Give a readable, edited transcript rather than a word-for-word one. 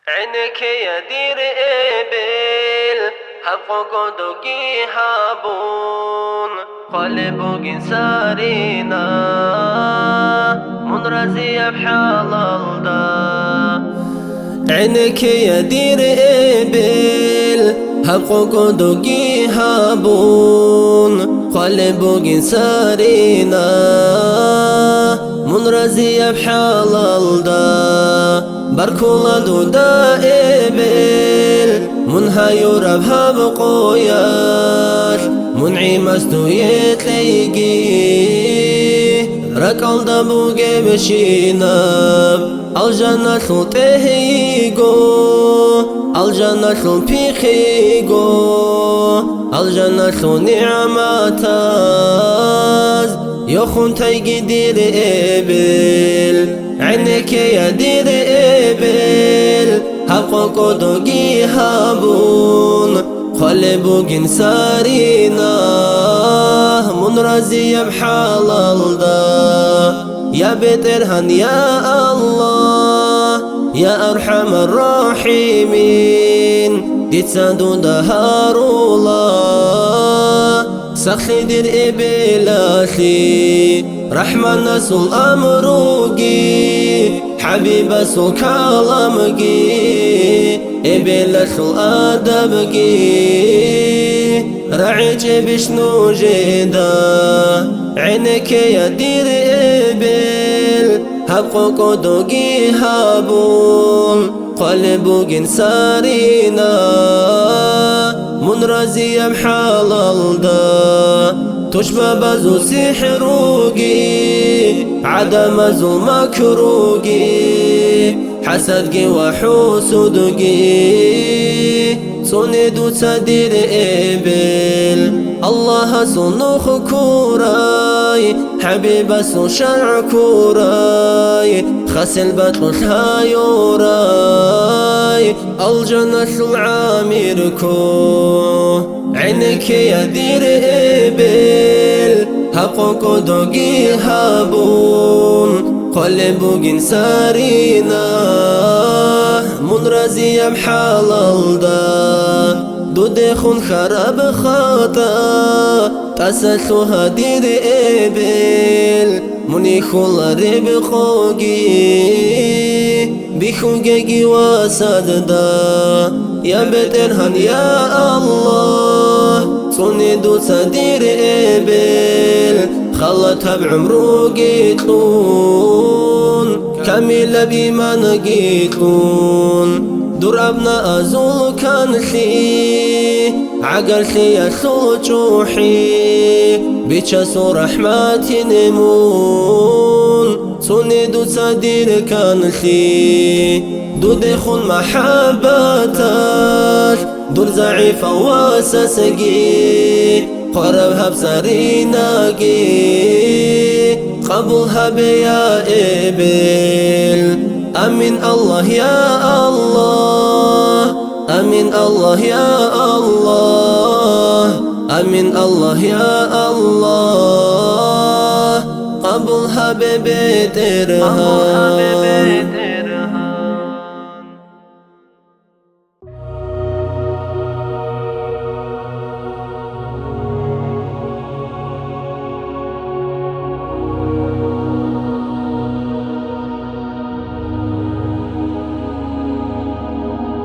عينك يا دير إبل حقق دوغي هابون قلبك سارينا من رزي بحال الدا عينك يا دير إبل حقق دوغي هابون قلبك سارينا من رزي بحال الدا بركولا دودا إبل منها يربها بقوياش منعمستو يتليقي ركال دبوغي بشيناب الجنة تهيقو الجنة بيخيقو الجنة نعمتاز يخون تيجي دير إبل عينك يا دير إبل حقق دوغي هابون قلبك سارينا من رزي بحال الدا يا بترهن يا الله يا أرحم الراحمين تتسادو دهار الله سخي دير إبلاسي رحمن نسول أمروجي حبيب سول كلامجي إبل سول أدبجي رعيج بشنو جدا عينك يا دير إبل حقق دوغي هابون قلبك سارينا من رزي بحال الدا تشبه بزو سحروقي عدم زو مكروقي حسدقي وحسودقي سندو تدير إبل الله سنخ كوراي حبيب سو شرع كوراي خسل بطلتها يوراي الجنة العامركو عينك يا دير إبل حقق دوغي هابون قلبك سارينا من رزي بحال الدا دودخون خراب خاطا تسلوها دير إبل مني خول ربخوغي بخوغي واسددا يا بترهن يا الله صندو صدير إبل خلتها بعمرو قيتلون كامل بما نقيتلون دور أبناء أزول كان لي عقل لي يسول جوحي بيتشاسو رحمتي نمون سندو صدير كان لي دو دخون محبتاش دور ضعيفة واسسقي قربها بسريناقي قبولها بيا إبل أمين الله يا الله أمين الله يا الله أمين الله يا الله قبولها ببيترها